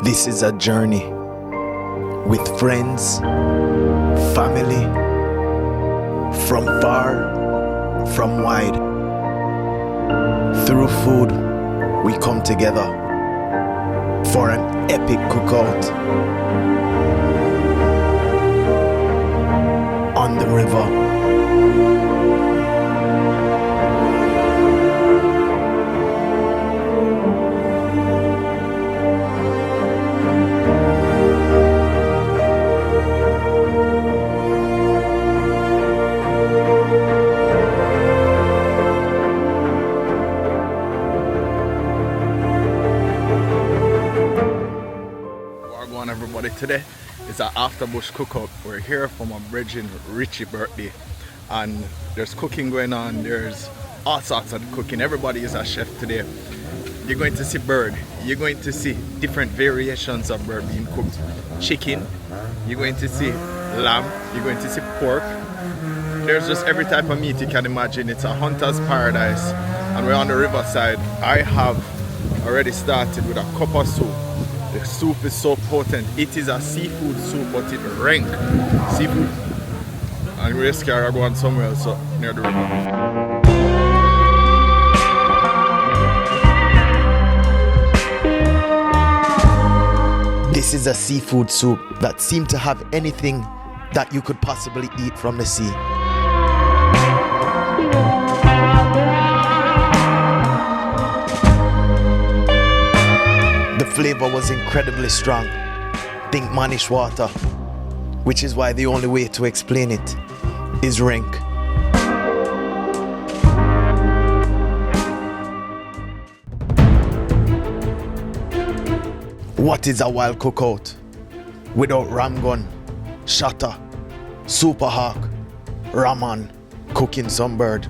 This is a journey with friends, family, from far, from wide. Through food, we come together for an epic cookout on the river. Wha Gwann, everybody. Today is an after bush cookout. We're here for my brethren Richie's birthday, and there's cooking going on. There's all sorts of cooking. Everybody is a chef today. You're going to see bird. You're going to see different variations of bird being cooked. Chicken. You're going to see lamb. You're going to see pork. There's just every type of meat you can imagine. It's a hunter's paradise, and we're on the riverside. I have already started with a cup of soup. The soup is so potent. It is a seafood soup, but it rank seafood. And we're scared of going somewhere else near the river. This is a seafood soup that seemed to have anything that you could possibly eat from the sea. The flavor was incredibly strong. Think manish water, which is why the only way to explain it is rank. What is a wild cookout without ram gun, shatter, super hawk, ramen, cooking some bird?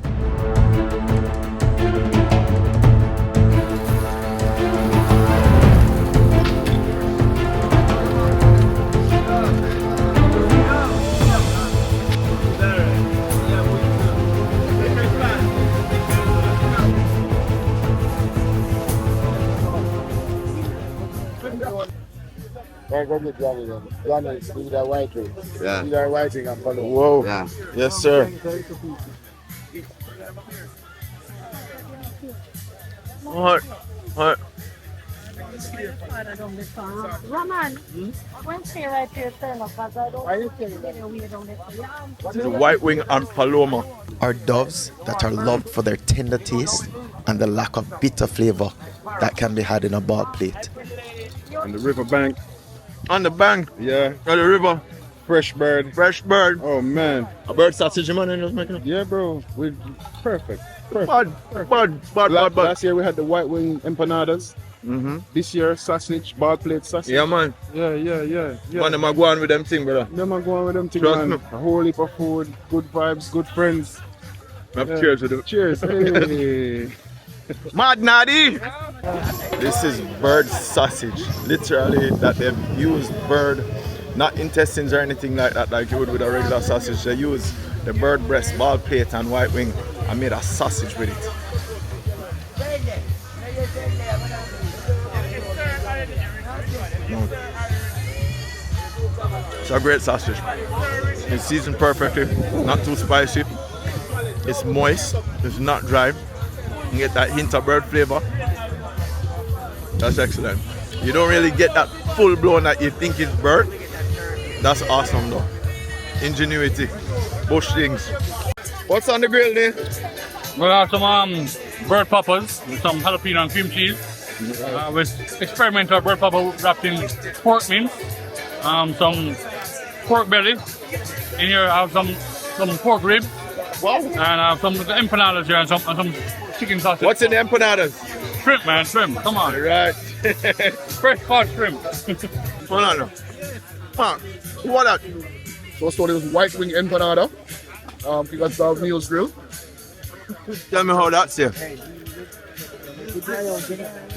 Yeah. Whoa. Whoa. Yeah. Yes, sir. What? What? Raman, when stay right here, turn up, because I don't This is white wing and paloma. Are doves that are loved for their tender taste and the lack of bitter flavor that can be had in a ball plate. On the river bank. On the bank. Yeah. On the river. Fresh bird. Fresh bird. Oh man. A bird sausage, man, and just making it. Yeah, bro. We perfect. Bud. Last year we had the white wing empanadas. Mm-hmm. This year sausage, ball plate sausage. Yeah, man. Yeah. Man, them are going with them thing, brother. Them are going with them things, Trust man. me. A whole heap of food, good vibes, good friends. Have Yeah. cheers with them. Cheers. Hey. Mad Naddy! This is bird sausage. Literally, that they've used bird, not intestines or anything like that, like you would with a regular sausage. They use the bird breast, ball plate, and white wing and made a sausage with it. It's a great sausage. It's seasoned perfectly, not too spicy. It's moist, it's not dry. You get that hint of bird flavor. That's excellent. You don't really get that full blown that you think is bird. That's awesome though. Ingenuity, bush things. What's on the grill there? We'll have some bird poppers with some jalapeno and cream cheese. With experimental bird popper wrapped in pork mince. Some pork belly. In here I have some pork ribs. Wow. And some empanadas here and some chicken sausage. What's in the empanadas? Shrimp, man, shrimp. Come on. Right. Fresh caught shrimp. Hold on now. Huh. What that? So this white wing empanada. Because of meals grill. Tell me how that's here.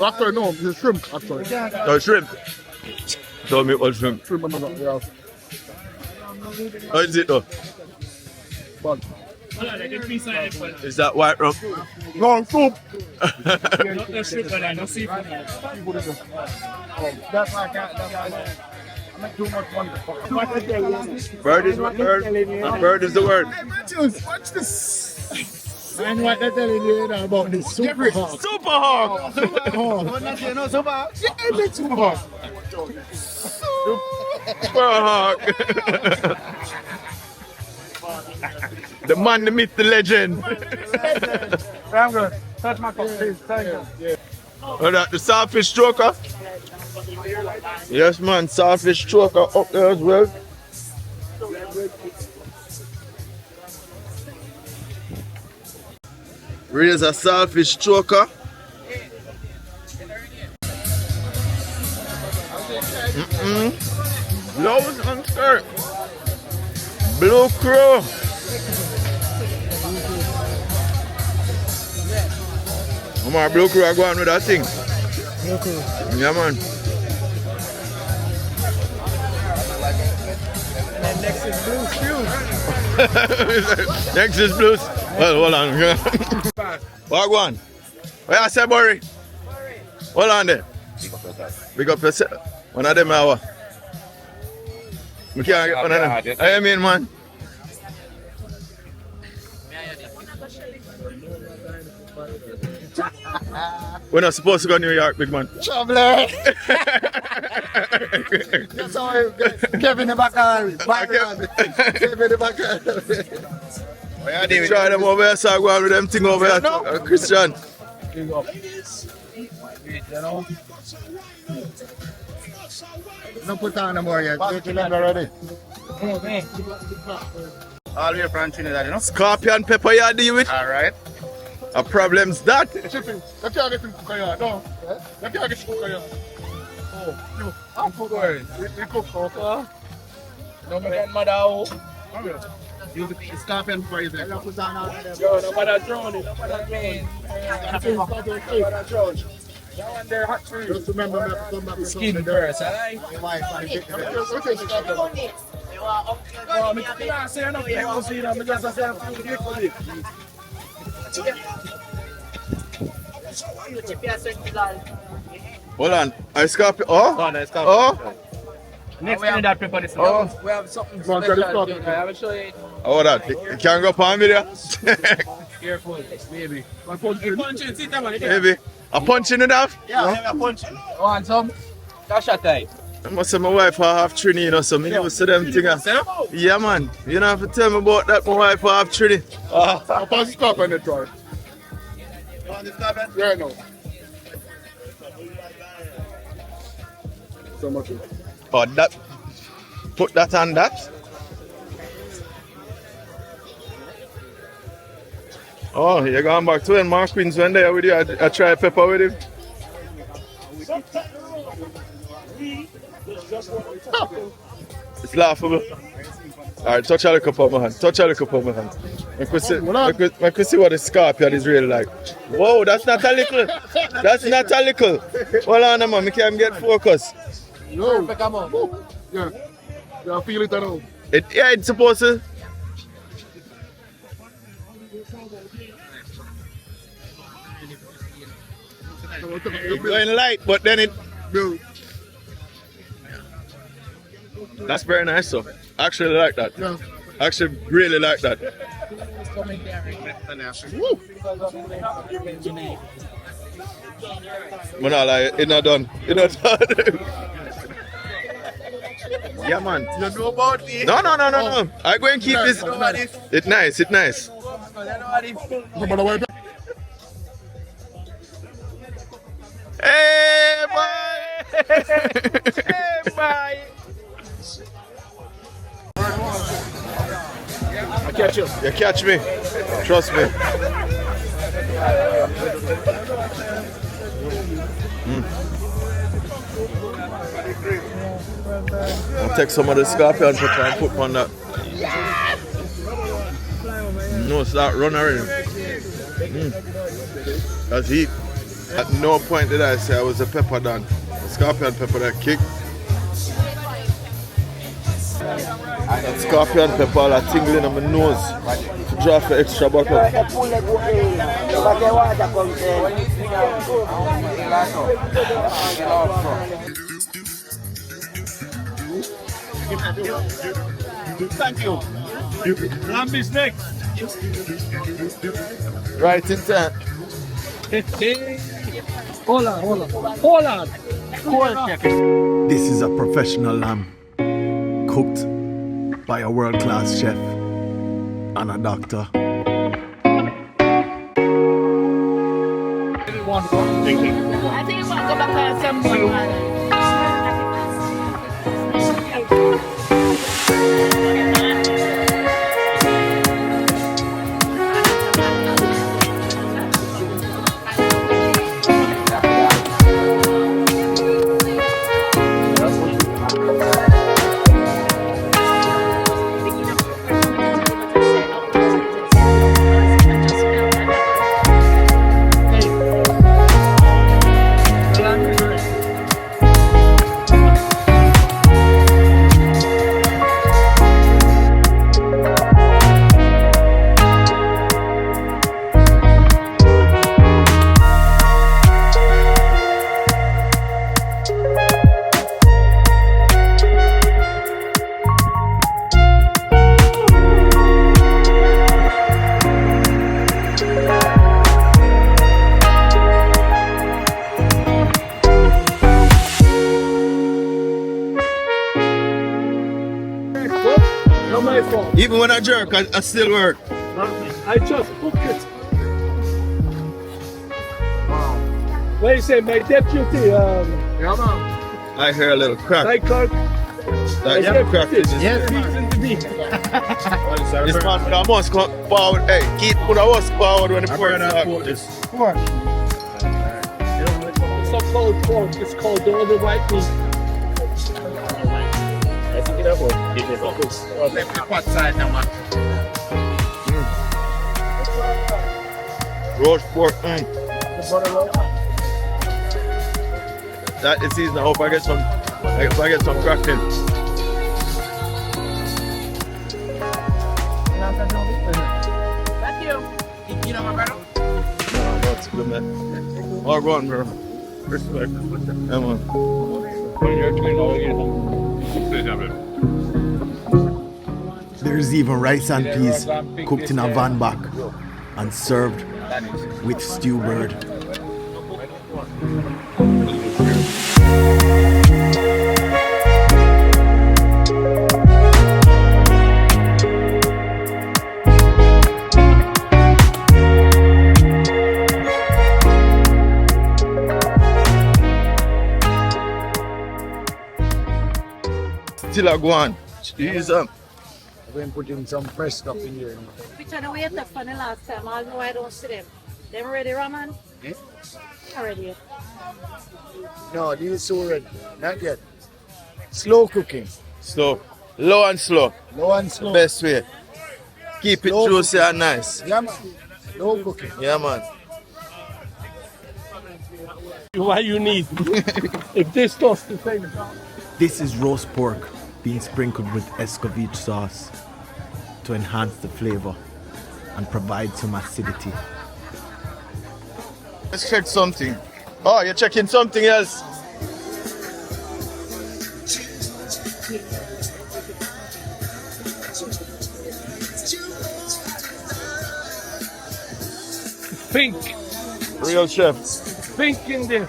Actually, no, it's shrimp. Actually, Oh, shrimp. Tell me what shrimp. shrimp empanada. Yeah. How is it though? But Is that white rum? No, soup. Bird is what bird? Bird is the word. Watch this. And what they're telling you about this super hawk. Super hawk! Super hawk. Yeah, it's super hawk. Super hawk! The man, the myth, the legend. I'm good. Touch my cup, please. Thank you. Oh, that the saltfish choker? Yes, man, saltfish choker up there as well. Raise a saltfish choker. Blouse and skirt. Blue crow. Come on, blue crow, go on with that thing. Yeah, man. Next is blue shoes. Next is blues. Well, hold on. Wha Gwann? Where you say, Burry? Hold on there. Big up yourself. One of them hour. We can't get one of them. I mean, man. We're not supposed to go to New York, big man. Traveler. That's how I Kevin the Bacal. Kevin the Bacal. Try them over here, so I go on with them thing over here. Christian. No put on no more yet. Already. All the way from Trinidad, you know? Scorpion pepper you deal with. Alright. A problem's that. Shipping. Let you get him cook here. No. Let you get him cook here. Oh, you. I'm cook here. We cook cook. No, my grandmother. Use the scorpion for you there. Yo, no matter drone it. That one there hot for you. Just remember me to come back with Skin something first, there. alright? Your wife and the Oh, I can't say enough people see that because I say I'm too big for it. Hold on. I scorpion. Oh? Oh, no, it's coming. Oh? Next Trinidad pepper this one. Oh. We have something Go on, special. tell the story. I will show you. Oh, that. You can't go up on video. Careful, maybe. Punch See that one? Maybe. A punch in enough? Yeah, I'm punching. Want some? Cash at time. I must say my wife half Trini, you know, so me never see them things. Yeah, man. You don't have to tell me about that, my wife half Trini. I'll pass the scorpion the try. You want this carpet? Yeah, no. So much. Oh, that. Put that on that. Oh, you're going back to when Mark Queen's went there with you. I try pepper with him. It's laughable. Alright, touch a little on my hand. Touch a little on my hand. I could see what the scorpion is really like. Whoa, that's not a little. That's not a little. Hold on, man. I can't get focused. Yo. Yeah. Yeah, I feel it now. Yeah, it's supposed to. It's going light, but then it. Yo. That's very nice, so. I actually like that. Yeah. I actually really like that. Man, I like it's not done. It's not done. Yeah, man. You know about it? No. I go and keep this. It's nice. It's nice. Somebody wipe it. Hey, boy. Hey, boy. I catch you. You catch me. Trust me. I'll take some of the scorpion pepper and put on that. No, start run already. That's heat. At no point did I say I was a pepper done. The scorpion pepper that kick. That scorpion pepper all that tingling on my nose. To draw for extra butter. Thank you. Lamb is next. Right in time. Hold on. This is a professional lamb, cooked by a world-class chef and a doctor. I think you want to go back and some more. Not my fault. Even when I jerk, I still work. I just cook it. What you say, my deputy? Yeah, man. I hear a little crack. I cook. That yeah, crack in this. Yes, season to me. This man with a must come forward. Hey, keep put a must forward when the pork start. It's not called pork. It's called the other white meat. Roast pork. That is season. I hope I get some cracked in. Thank you. You know my brother? No, that's good, man. Wha Gwann, bro. Respect. Yeah, man. There's even rice and peas cooked in a van back and served with stew bird. Still a Gwann. Jeez, I'm going to put in some fresh stuff in here. We trying to wait up for the last time. I know I don't see them. Them ready, Raman? Eh? Not ready. No, these are so ready. Not yet. Slow cooking. slow. Low and slow. Low and slow. Best way. Keep it Slow juicy and nice. Yeah, man. Slow cooking. Yeah, man. Why you need? If this stuff's the same. This is roast pork being sprinkled with escovitch sauce to enhance the flavor and provide some acidity. Let's check something. Oh, you're checking something else. Pink. Real chef. Pink in there.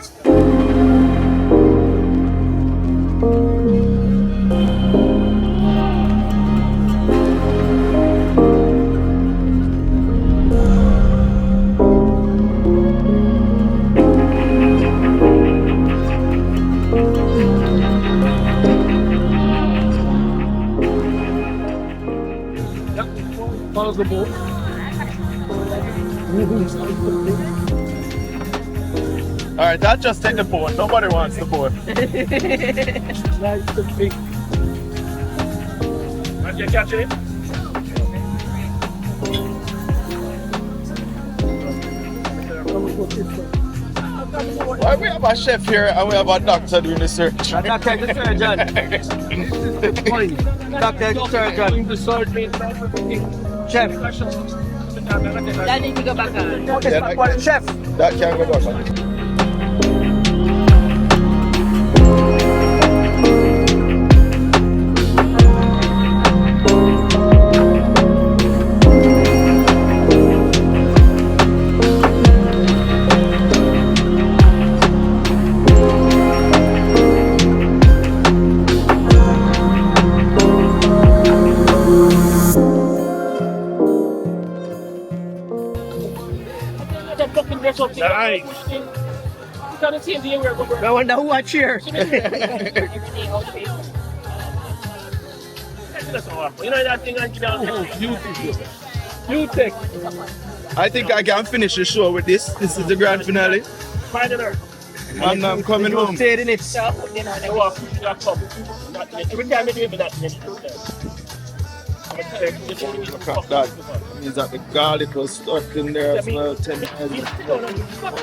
Follow the boat. All right, that just take the board. Nobody wants the board. Nice to pink. Did you catch it? Why we have a chef here and we have a doctor doing the search? Doctor the surgeon. Doctor the surgeon. Chef. That need to go back on. Okay, chef. That can go back on. Nice. I wonder who are cheers. You know that thing I you take. I think I can finish the show with this. This is the grand finale. And I'm coming home. Stayed in it. Every time I do that, Look at that. Means that the garlic was stuck in there as well. 10 minutes.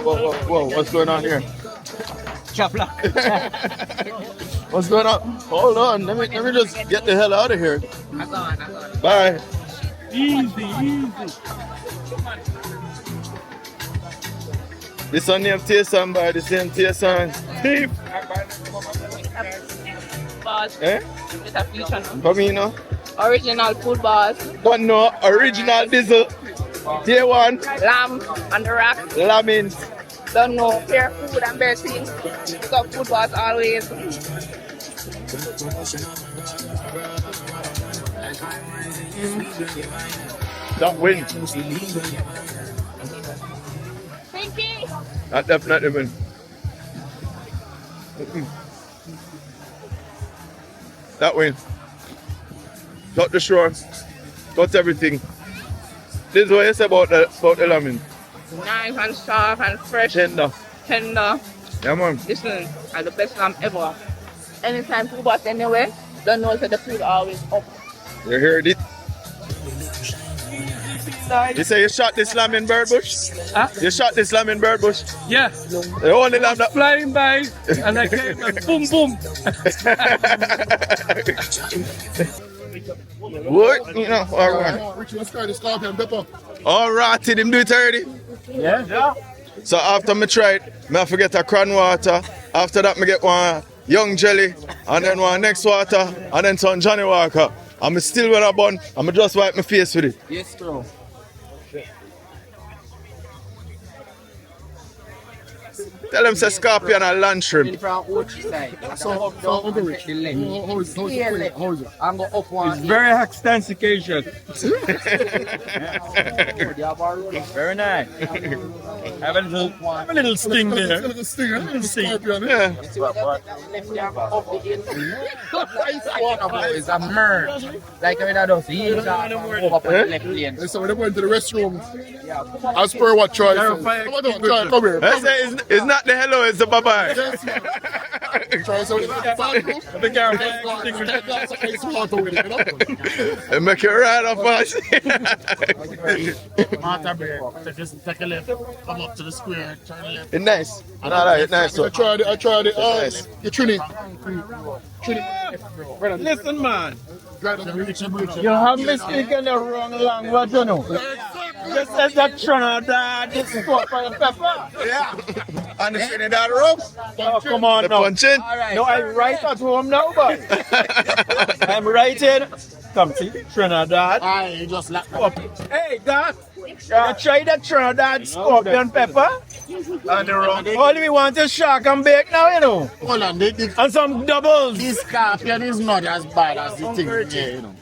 Whoa, what's going on here? Chop lock. What's going on? Hold on, let me just get the hell out of here. Bye. easy. This one name Tayson by the same Tayson. Thief. Boss. Eh? With a future now. Come here now. Original food boss. But no, original diesel. Day one. Lamb on the rack. Lamins. Don't know. Fair food and better things. Got food boss always. That win. Thank you. That definitely win. That win. Got the shore. Got everything. This is what you say about the lamb. Nice and soft and fresh. Tender. Tender. Yeah, man. Listen, are the best lamb ever. Anytime food boss anyway, don't know that the food always up. You heard it. You say you shot this lamb in Birdbush? Huh? You shot this lamb in Birdbush? Yeah. The only lamb that Flying by and I came and boom boom. What? You know, alright. Richie, let's try the scorpion pepper. Alright, him do it already. Yeah. So after me try it, I forget a cran water. After that, me get one young jelly, and then one next water, and then some Johnny Walker. I'm still with a bun, I'm just wipe my face with it. Yes, bro. Tell them say scorpion and land shrimp. From Ochi side. So how is it? How is it? I'm going up one. Very extensification. Very nice. Have a little sting It's there. like a sting, a little scorpion. Yeah. It's a merge. Like when I do see it, up on the left lane. So when they went to the restroom, as per what Troy said. Come here. I say it's not the hello, it's the bye-bye. Troy said, The camera. And make it right up us. Just take a left, come up to the square, turn left. It's nice. No, it's nice. I tried it. Nice. The Trini. Listen, man. You have mistaken the wrong language, you know. This is the Trinidad, this is for the pepper. Yeah. And the Trinidad rum. Oh, come on The now. punching. No, I'm right at home now, but I'm writing. Come see, Trinidad. I just like Hey, Doc, you try the Trinidad scorpion pepper? And the rum. All we want is shark and bake now, you know. hold on, And some doubles. this scorpion is not as bad as the thing here, you know.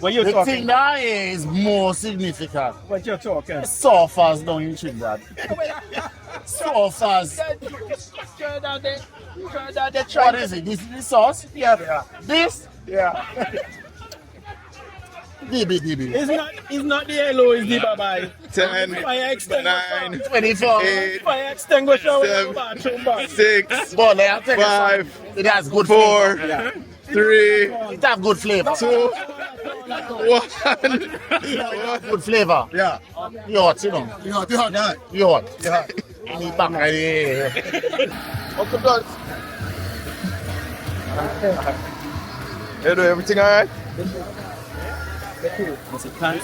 What you The talking? thing that is more significant. What you talking? Surfers down in Trinidad. Surfers. What is it? This is the sauce? Yeah. This? Yeah. DB. It's not the yellow, it's the bye-bye. 10, Fire extinguisher. 9, 24. 8, Fire extinguisher with 7, the bathroom bar. 6, But I'll tell you 5, something. It has good 4, flavor. 3, It has good flavor. 2, 1. Good flavor. Yeah. You hot, you know. You hot. You hot. Any back of here. Uncle Dutch. You do everything alright?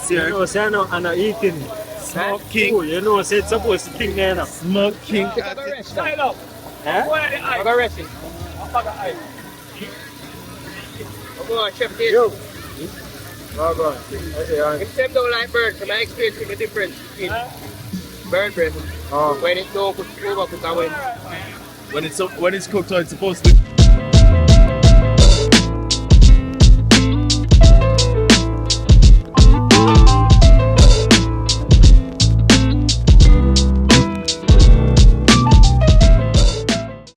You know, say no, and eating. Smoke king. You know, say it's supposed to king there now. Smoke king. Eh? I got resting. Come on, chef this. Yo. Wha Gwann. It's them don't like bird, so my experience is different. Bird bread. Oh. When it's over, cook away. When it's cooked, so it's supposed to be.